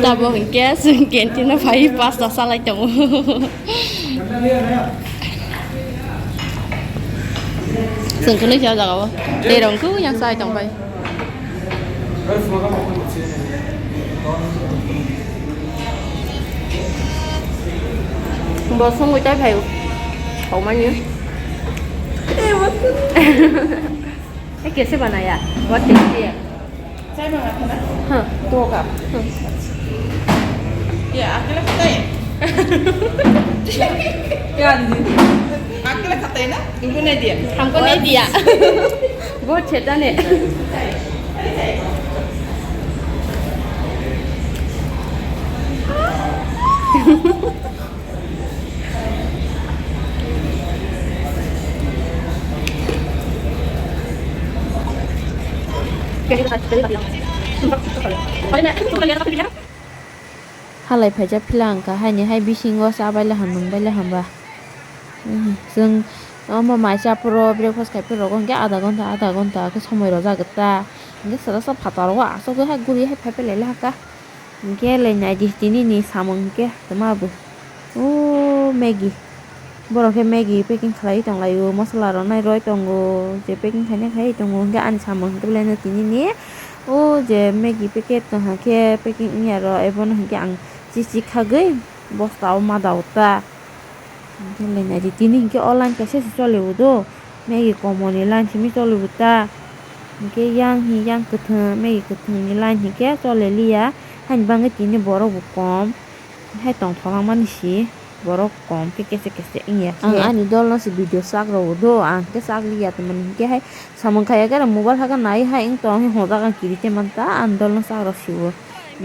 ta bộ hình kia sự kiện thì nó phải pasta salad chồng sừng cái nước cho rồi để đồng cứ nhang sai chồng vậy bò xong rồi trái phèo hậu mấy nhiêu cái kia xếp vào này à quá tiền kia Saya mengatakan, hả tua kah? Ya, akhirnya kata ya. Ya, akhirnya kata ya, ibu Nadia. không có nét gì ạ vô chết ra nè halai phải chấp lang cả hai nhỉ hai bising was abai là hầm baซึ่งmà mai cha pro breakfast kai pro con cái ada gonta cái সময় রোজা গতা cái sara sa phataro wa so cái hai guri hai phai pe lela ka cái le nai di tini ni samung cái tama bu o maggie boro ke maggie packing khlai tong lai u masala ro nai roi tong go je packing khai tong go cái an samung cái le na tini ni o je maggie packet to ha ke packing nya ro ebon ha cái ang chi khagei bosta ma dauta cái này thì tin cái online cái sẽ cho liệu đó mấy cái common online thì mới cho liệu ta cái yang cái thằng mấy cái thằng online thì cái cho liệu liya hành bằng cái tin bỏ vào com hay tổng thằng mà đi bỏ vào com cái nhỉ anh đó là video xác rồi đó cái xác liya thì mình cái hay samung khai cái là mobile cái này hay anh tổng hay hồi cái kỹ thì mình ta anh đó là xác rồi xíu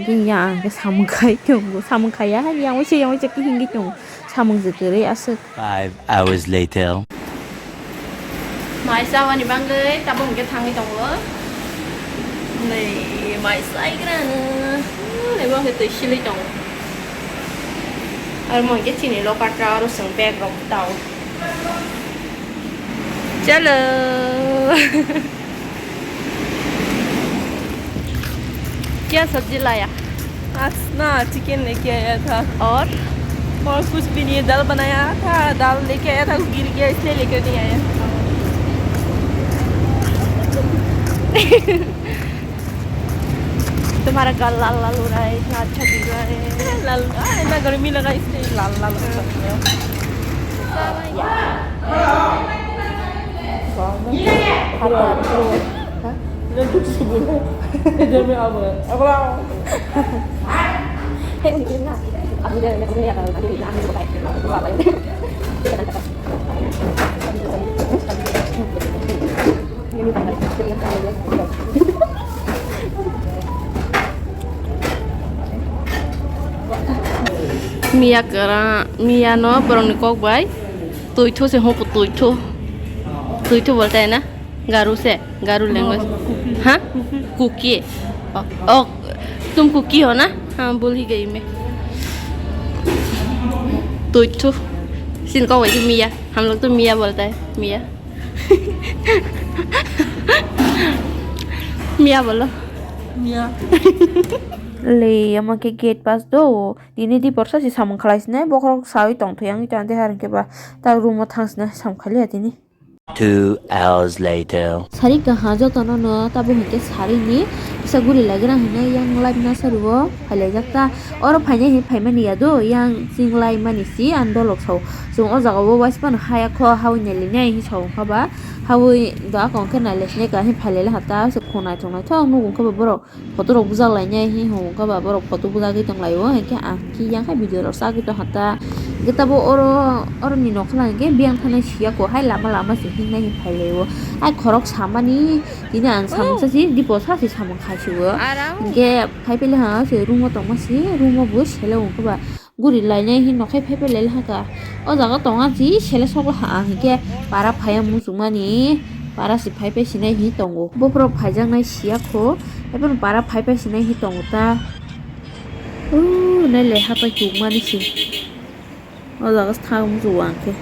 cái cái samung khai hay yang mới cái hình cái chung samung zikiri asik 5 hours later. mai sao anh bang cái ta bông cái thằng cái tổng nữa này mai sai cái này bông cái từ xí tổng ở mọi cái chuyện này lo cắt ra rồi sừng bẹt rộng tàu chalo क्या सब्जी लाया आज ना chicken लेके आया था और कुछ भी नहीं दाल बनाया था दाल लेके आया था गिर गया इसलिए लेकर नहीं आया तुम्हारा गाल लाल लाल हो रहा है इतना अच्छा दिख रहा है लाल इतना गर्मी लगा इसलिए लाल लाल हो गया इधर में अब Mia nó berang ni kok bay tui thu se hop tui thu बोलते हैं ना गारू लैंग्वेज हाँ कुकी oh तुम कुकी हो ना हाँ बोल ही गई मैं tui thu xin câu vậy thì Mia हम लोग तो Mia बोलता है Mia Mia बोलो Mia le ama ke gate pass do dini Diporsa si samung khalais ne bokrok sawi tong thoyang tan de harin ke ba ta room ma thangs na sam khali atini 2 hours later. sari ka hajo tono no ta bu hike sari ni isa guri lagira hina yang live na saruo phale jakta oro phaine hi phaimani ado yang singlai mani si andolok sau jung o jaga bo waspan haya kho hawne le nei hi sau khaba hawi da kon ke na lesne ka hi phale la hata se khonai thongai thong nu ka boro photo ro bujak lai nei hi ho ka ba boro photo bujak gi tong lai o ke a ki yang ka video ro sa gi to hata gita bo oro ni no khla ge biang thane sia ko hai lama se hin nei phale o ai khorok samani dina an samung sa si Diporsa si samung khasiwo ge phai pele ha se rumo tong ma si rumo bu sele o ka ba guri lai nei hi no khai phai pele ha ka o jaga tonga ji sele sok ha ge para phaya mu sumani para si phai pe sinai hi tongo bo pro phaijang nai sia kho ebon para phai pe sinai hi tongo ta nai le ha pa chu mani si o jaga tha mu juang ke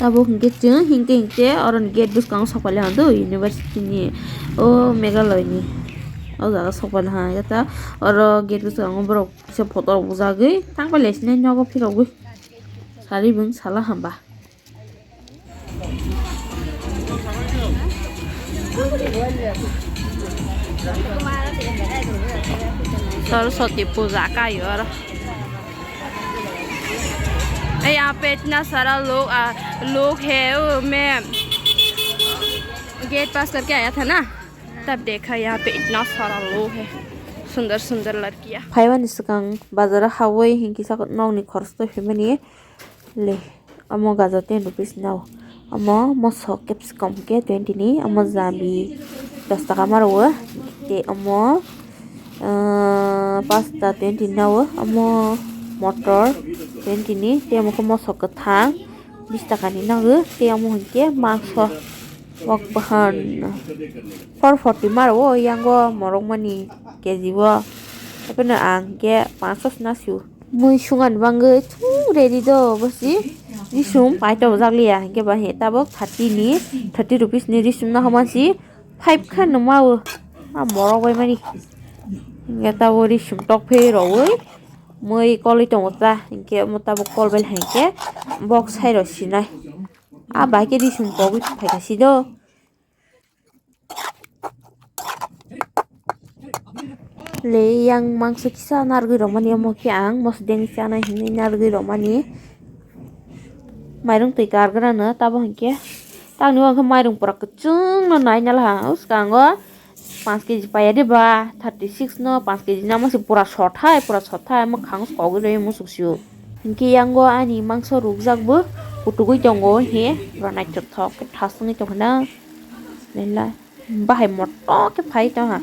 Tabo hingke chung hingke oron gate buskang sokpale han do university ni o Meghalaya ni o jaga sokpale han eta oro gate buskang borok kisa photo bujagoi tangpale sine nogo phirogoi sari bung sala hamba Saraswati पूजा का ये और यहाँ पे इतना सारा लोग है मैं गेट पास करके आया था ना तब देखा यहाँ पे इतना सारा लोग है सुंदर सुंदर लड़कियाँ फाइवन इसकांग बाजार हावे हिंकी सा नाव नि खर्च तो फेमनी ले अमो गाजा 10 रुपीस नाव अमो मसो कैप्सिकम के 20 नि अमो जाबी 10 টাকা मारो ते अमो pasta 20 नाव अमो मटर 20 ni te अमो को मसो khatang 20 টাকা ni नागो ते अमो हिंके मांगसो wak bahan 440 मारो यांगो morong mani keji wo tapi na angke 500 nasiu mui sungan bangge tu ready do basi risum pai to jaglia ke ba he tabok 30 ni 30 rupees ni risum na hamasi 5 khan no mawo a moro bai mani nge ta wo risum tok phe ro oi mui koli tong ta ke motabok kol bel hanke box hai ro sinai a ba ke risum ko bi phai ka si do le yang mangsa kisa nargi romani mo ki ang mos deng sana hini nargi romani mairung tui kar gara na tabo hanke tang ni wang mairung pura kecung no nai nala us kango 5 kg paya de ba 36 no 5 kg na masih pura short hai mo khang ko gre mo suksiu hinki yango ani mangsa rukjak bu utugui tongo he ranai chok thok ke thasni to na lela bahai moto ke phai to ha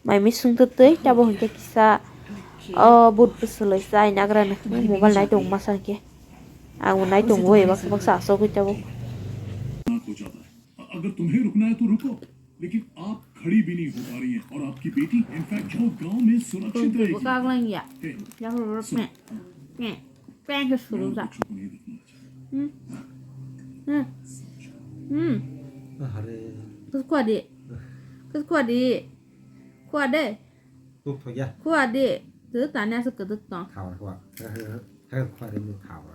mai mi sung tu tei tabo hingke kisa bud peseloi sai nagra na mobile nai tong masa ke ang nai tong wo bak bak sa so ke tabo अगर तुम्हें रुकना है तो रुको लेकिन आप खड़ी भी नहीं हो पा रही हैं और आपकी बेटी इनफैक्ट जो गांव में सुरक्षित रहेगी buka lang ya ya huruf me pen ke suru za kus kwa di kwa de lúc thôi ya kwa de tứ tanya su ke tứ tong thảo là cái khoai đến mình thảo là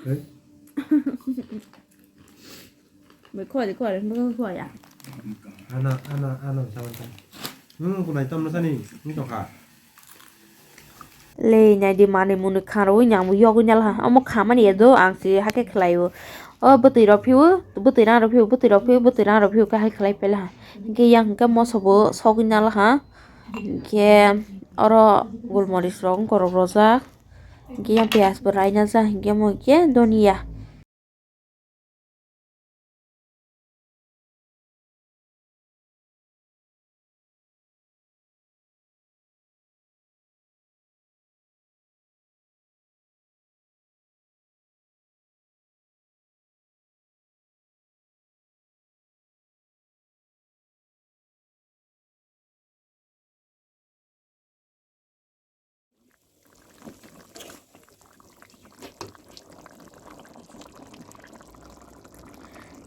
đấy mới kwa de mới kwa ya anh sao anh cô này tâm nó sao đi nó cho khả le nyai di mane munu kharo nyang mu yogu nyal ha amo khamani edo angsi hake khlayo o buti ro phiu ka hai khlai pela ke yang ka mosobo soginal ha ke oro gulmoris rong korok rojak ke yang pias berai na za ke mo ke donia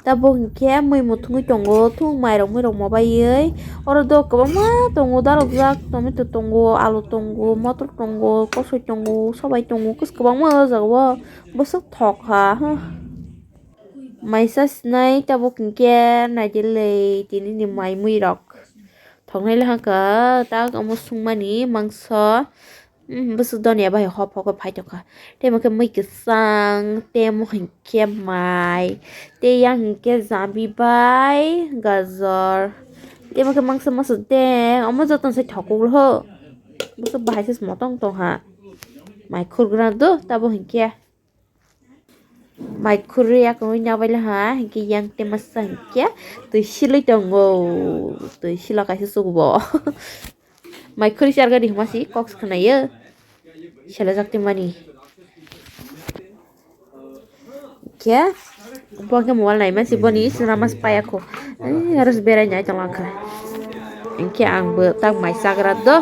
tabo ke mui muthungui tongo thung mai rok mobai ei oro do kwbangma tongo darok jak tomato tongo alu tongo motor tongo kosoi tongo sobai tongo kwbangma o jaga o bosok thok ha maisa snai tabo ke naidilei tini ni mai mui rok thongnai la ka ta amo sungmani mangso busu donia bai hop hop phai to ka te mo ke mui ke sang te mo ke mai te yang ke zambi bai gazor te mo ke mangsa mas te amo joton sai thokul ho busu bai se motong to ha mai khurgra do tabo hinke mai khurya ko nya bai la ha hinke yang te masang ke tu silai tongo tu sila ka se subo mai khuri sarga di masi cox khanaye shala jakte mani kya pokoknya mobile nai masih boni seramas payako harus berai nyai tolak inke ang be tak mai sagra do